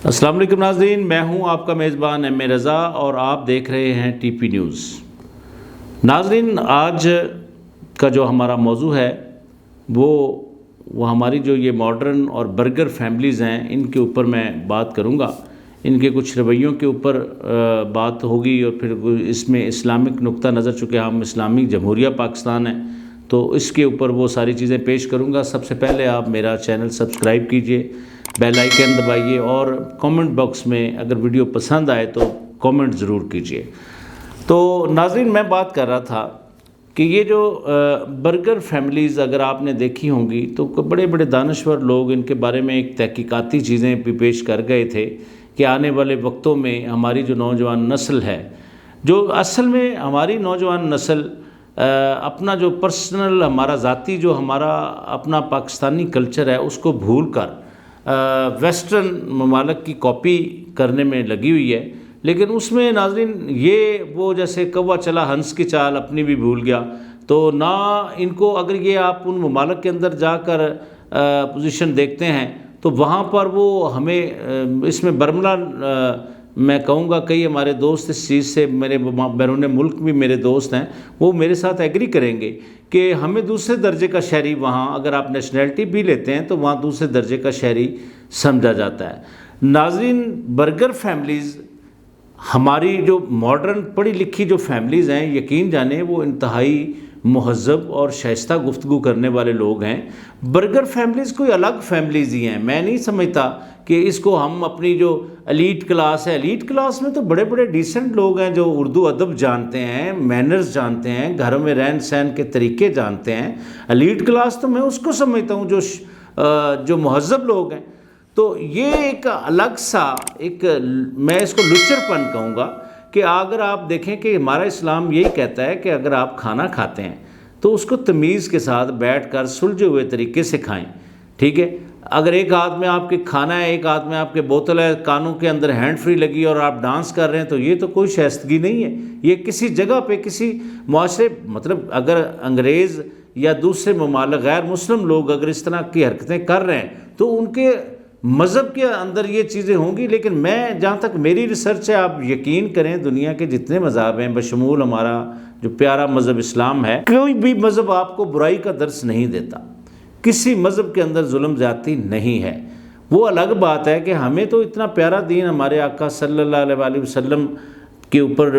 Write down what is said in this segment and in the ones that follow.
السلام علیکم ناظرین، میں ہوں آپ کا میزبان ایم اے رضا اور آپ دیکھ رہے ہیں ٹی پی نیوز۔ ناظرین، آج کا جو ہمارا موضوع ہے وہ ہماری جو یہ ماڈرن اور برگر فیملیز ہیں ان کے اوپر میں بات کروں گا۔ ان کے کچھ رویوں کے اوپر بات ہوگی اور پھر اس میں اسلامک نقطہ نظر، چونکہ ہم اسلامی جمہوریہ پاکستان ہیں تو اس کے اوپر وہ ساری چیزیں پیش کروں گا۔ سب سے پہلے آپ میرا چینل سبسکرائب کیجئے، بیل آئیکن دبائیے اور کامنٹ باکس میں اگر ویڈیو پسند آئے تو کامنٹ ضرور کیجئے۔ تو ناظرین، میں بات کر رہا تھا کہ یہ جو برگر فیملیز اگر آپ نے دیکھی ہوں گی تو بڑے بڑے دانشور لوگ ان کے بارے میں ایک تحقیقاتی چیزیں بھی پیش کر گئے تھے کہ آنے والے وقتوں میں ہماری جو نوجوان نسل ہے، جو اصل میں ہماری نوجوان نسل اپنا جو پرسنل ہمارا ذاتی جو ہمارا اپنا پاکستانی کلچر ہے اس کو بھول کر ویسٹرن ممالک کی کاپی کرنے میں لگی ہوئی ہے۔ لیکن اس میں ناظرین یہ وہ جیسے کوا چلا ہنس کی چال اپنی بھی بھول گیا، تو نہ ان کو اگر یہ آپ ان ممالک کے اندر جا کر پوزیشن دیکھتے ہیں تو وہاں پر وہ ہمیں اس میں برملا میں کہوں گا، کئی ہمارے دوست اس چیز سے، میرے بیرون ملک بھی میرے دوست ہیں، وہ میرے ساتھ ایگری کریں گے کہ ہمیں دوسرے درجے کا شہری وہاں اگر آپ نیشنلٹی بھی لیتے ہیں تو وہاں دوسرے درجے کا شہری سمجھا جاتا ہے۔ ناظرین، برگر فیملیز ہماری جو ماڈرن پڑھی لکھی جو فیملیز ہیں، یقین جانیں وہ انتہائی مہذب اور شائستہ گفتگو کرنے والے لوگ ہیں۔ برگر فیملیز کوئی الگ فیملیز ہی ہیں، میں نہیں سمجھتا کہ اس کو ہم اپنی جو ایلیٹ کلاس ہے، ایلیٹ کلاس میں تو بڑے بڑے ڈیسنٹ لوگ ہیں جو اردو ادب جانتے ہیں، مینرز جانتے ہیں، گھروں میں رہن سہن کے طریقے جانتے ہیں۔ ایلیٹ کلاس تو میں اس کو سمجھتا ہوں جو مہذب لوگ ہیں۔ تو یہ ایک الگ سا میں اس کو لچر پن کہوں گا کہ اگر آپ دیکھیں کہ ہمارا اسلام یہی کہتا ہے کہ اگر آپ کھانا کھاتے ہیں تو اس کو تمیز کے ساتھ بیٹھ کر سلجھے ہوئے طریقے سے کھائیں، ٹھیک ہے؟ اگر ایک ہاتھ میں آپ کے کھانا ہے، ایک ہاتھ میں آپ کے بوتل ہے، کانوں کے اندر ہینڈ فری لگی اور آپ ڈانس کر رہے ہیں تو یہ تو کوئی شائستگی نہیں ہے۔ یہ کسی جگہ پہ کسی معاشرے مطلب اگر انگریز یا دوسرے ممالک غیر مسلم لوگ اگر اس طرح کی حرکتیں کر رہے ہیں تو ان کے مذہب کے اندر یہ چیزیں ہوں گی۔ لیکن میں جہاں تک میری ریسرچ ہے، آپ یقین کریں دنیا کے جتنے مذہب ہیں بشمول ہمارا جو پیارا مذہب اسلام ہے، کوئی بھی مذہب آپ کو برائی کا درس نہیں دیتا، کسی مذہب کے اندر ظلم زیادتی نہیں ہے۔ وہ الگ بات ہے کہ ہمیں تو اتنا پیارا دین ہمارے آقا صلی اللہ علیہ وسلم کے اوپر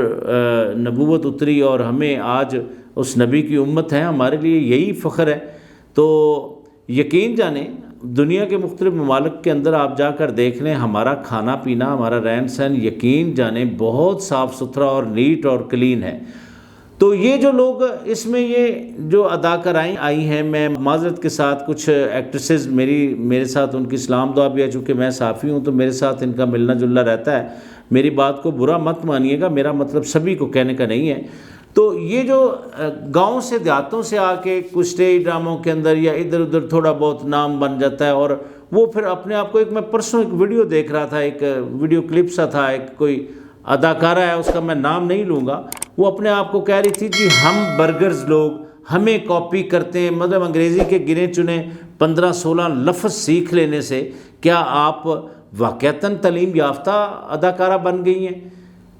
نبوت اتری اور ہمیں آج اس نبی کی امت ہے، ہمارے لیے یہی فخر ہے۔ تو یقین جانیں دنیا کے مختلف ممالک کے اندر آپ جا کر دیکھ لیں، ہمارا کھانا پینا، ہمارا رہن سہن یقین جانیں بہت صاف ستھرا اور نیٹ اور کلین ہے۔ تو یہ جو لوگ اس میں یہ جو اداکارائیں آئی ہیں، میں معذرت کے ساتھ کچھ ایکٹریسز میرے ساتھ ان کی اسلام دعا بھی ہے، چونکہ میں صحافی ہوں تو میرے ساتھ ان کا ملنا جلنا رہتا ہے، میری بات کو برا مت مانیے گا، میرا مطلب سبھی کو کہنے کا نہیں ہے۔ تو یہ جو گاؤں سے دیہاتوں سے آ کے کچھ اسٹیج ڈراموں کے اندر یا ادھر ادھر تھوڑا بہت نام بن جاتا ہے اور وہ پھر اپنے آپ کو میں پرسوں ایک ویڈیو دیکھ رہا تھا، ایک ویڈیو کلپ سا تھا، ایک کوئی اداکارہ ہے، اس کا میں نام نہیں لوں گا، وہ اپنے آپ کو کہہ رہی تھی کہ ہم برگرز لوگ ہمیں کاپی کرتے ہیں، مطلب انگریزی کے گنے چنے 15-16 لفظ سیکھ لینے سے کیا آپ واقعتاً تعلیم یافتہ اداکارہ بن گئی ہیں؟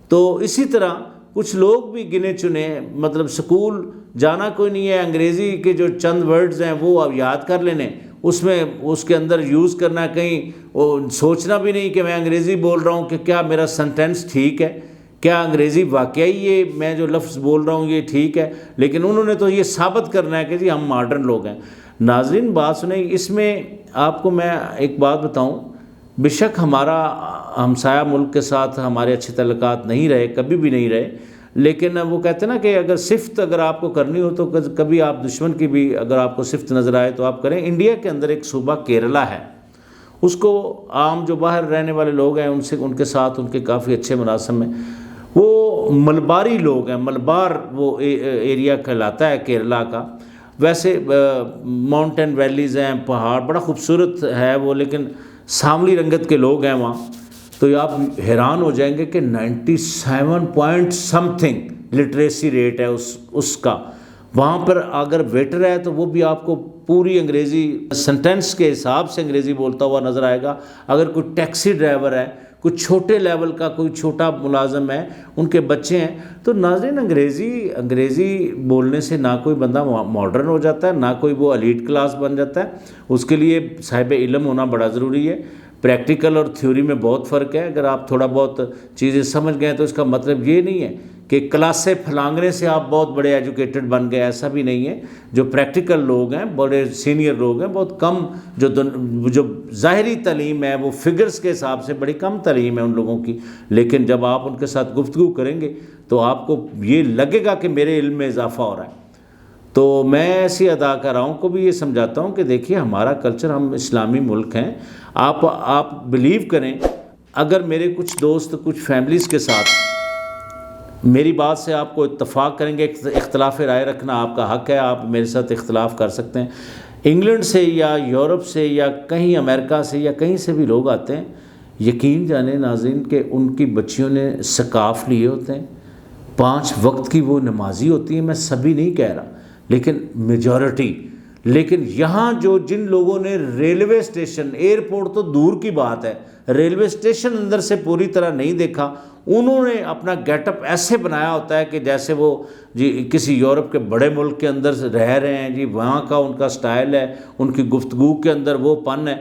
تو اسی طرح کچھ لوگ بھی گنے چنے مطلب سکول جانا کوئی نہیں ہے، انگریزی کے جو چند ورڈز ہیں وہ اب یاد کر لینے، اس کے اندر یوز کرنا، کہیں وہ سوچنا بھی نہیں کہ میں انگریزی بول رہا ہوں کہ کیا میرا سنٹینس ٹھیک ہے، کیا انگریزی واقعی یہ میں جو لفظ بول رہا ہوں یہ ٹھیک ہے، لیکن انہوں نے تو یہ ثابت کرنا ہے کہ جی ہم ماڈرن لوگ ہیں۔ ناظرین بات سنیں، اس میں آپ کو میں ایک بات بتاؤں، بے شک ہمارا ہمسایہ ملک کے ساتھ ہمارے اچھے تعلقات نہیں رہے، کبھی بھی نہیں رہے، لیکن وہ کہتے ہیں نا کہ اگر صفت اگر آپ کو کرنی ہو تو کبھی آپ دشمن کی بھی اگر آپ کو صفت نظر آئے تو آپ کریں۔ انڈیا کے اندر ایک صوبہ کیرلا ہے، اس کو عام جو باہر رہنے والے لوگ ہیں ان کے ساتھ ان کے کافی اچھے مراسم ہیں۔ وہ ملباری لوگ ہیں، ملبار وہ ایریا کہلاتا ہے کیرلا کا۔ ویسے ماؤنٹین ویلیز ہیں، پہاڑ بڑا خوبصورت ہے وہ، لیکن سانولی رنگت کے لوگ ہیں وہاں۔ تو آپ حیران ہو جائیں گے کہ 97 point some thing literacy rate ہے اس کا۔ وہاں پر اگر ویٹر ہے تو وہ بھی آپ کو پوری انگریزی سنٹینس کے حساب سے انگریزی بولتا ہوا نظر آئے گا. اگر کوئی ٹیکسی ڈرائیور ہے، کوئی چھوٹے لیول کا کوئی چھوٹا ملازم ہے، ان کے بچے ہیں، تو ناظرین انگریزی بولنے سے نہ کوئی بندہ ماڈرن ہو جاتا ہے، نہ کوئی وہ ایلیٹ کلاس بن جاتا ہے. اس کے لیے صاحب علم ہونا بڑا ضروری ہے. پریکٹیکل اور تھیوری میں بہت فرق ہے. اگر آپ تھوڑا بہت چیزیں سمجھ گئے تو اس کا مطلب یہ نہیں ہے کہ کلاسیں پھلانگنے سے آپ بہت بڑے ایجوکیٹڈ بن گئے، ایسا بھی نہیں ہے. جو پریکٹیکل لوگ ہیں، بڑے سینئر لوگ ہیں، بہت کم جو ظاہری تعلیم ہے وہ فگرز کے حساب سے بڑی کم تعلیم ہے ان لوگوں کی، لیکن جب آپ ان کے ساتھ گفتگو کریں گے تو آپ کو یہ لگے گا کہ میرے علم میں اضافہ ہو رہا ہے. تو میں ایسی اداکاراؤں کو بھی یہ سمجھاتا ہوں کہ دیکھیے ہمارا کلچر، ہم اسلامی ملک ہیں. آپ بلیو کریں، اگر میرے کچھ دوست کچھ فیملیز کے ساتھ میری بات سے آپ کو اتفاق کریں گے، اختلاف رائے رکھنا آپ کا حق ہے، آپ میرے ساتھ اختلاف کر سکتے ہیں. انگلینڈ سے یا یورپ سے یا کہیں امریکہ سے یا کہیں سے بھی لوگ آتے ہیں، یقین جانیں ناظرین کہ ان کی بچیوں نے سکاف لیے ہوتے ہیں، 5 وقت کی وہ نمازی ہوتی ہیں. میں سبھی نہیں کہہ رہا لیکن میجورٹی. لیکن یہاں جن لوگوں نے ریلوے اسٹیشن، ایئرپورٹ تو دور کی بات ہے، ریلوے اسٹیشن اندر سے پوری طرح نہیں دیکھا، انہوں نے اپنا گیٹ اپ ایسے بنایا ہوتا ہے کہ جیسے وہ کسی یورپ کے بڑے ملک کے اندر رہ رہے ہیں. وہاں کا ان کا سٹائل ہے، ان کی گفتگو کے اندر وہ پن ہے.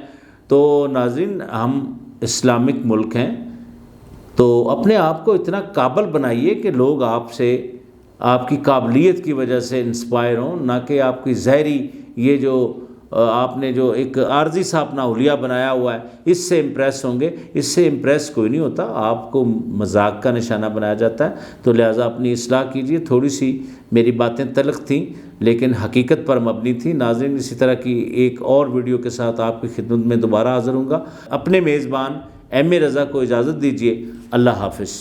تو ناظرین ہم اسلامک ملک ہیں، تو اپنے آپ کو اتنا قابل بنائیے کہ لوگ آپ سے، آپ کی قابلیت کی وجہ سے انسپائر ہوں، نہ کہ آپ کی ظاہری یہ جو آپ نے جو ایک عارضی سا اپنا حلیہ بنایا ہوا ہے اس سے امپریس ہوں گے. اس سے امپریس کوئی نہیں ہوتا، آپ کو مذاق کا نشانہ بنایا جاتا ہے. تو لہٰذا اپنی اصلاح کیجیے. تھوڑی سی میری باتیں تلخ تھیں لیکن حقیقت پر مبنی تھیں. ناظرین اسی طرح کی ایک اور ویڈیو کے ساتھ آپ کی خدمت میں دوبارہ حاضر ہوں گا. اپنے میزبان ایم اے رضا کو اجازت دیجیے. اللہ حافظ.